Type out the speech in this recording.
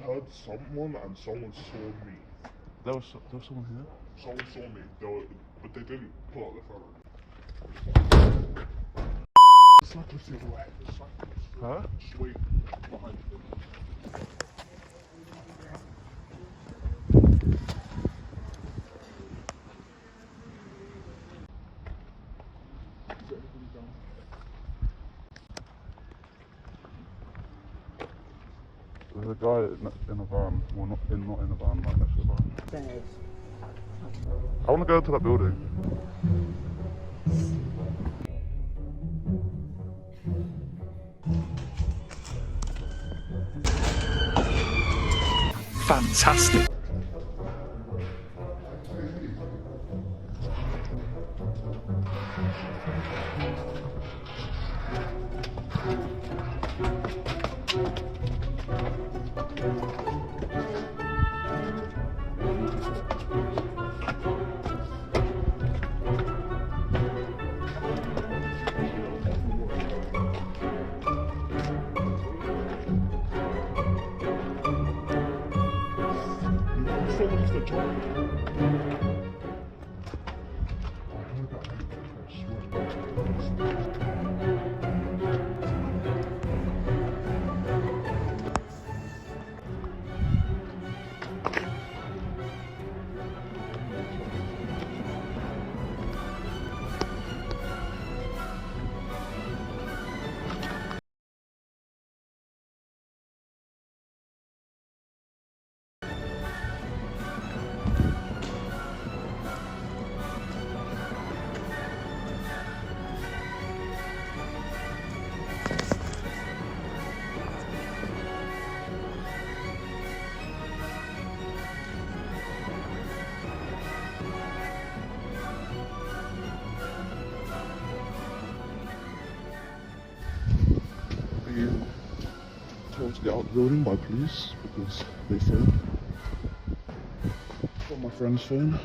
heard someone and someone saw me. There was someone here. Someone saw me, but they didn't pull out their phone. Cyclist the other way. Huh? Just wait behind them. There's a guy in a van. Well, not in the van, right next to the van. I want to go to that building. Fantastic. Someone's the job. Told to get out of the building by police because they filmed. Got my friend's phone.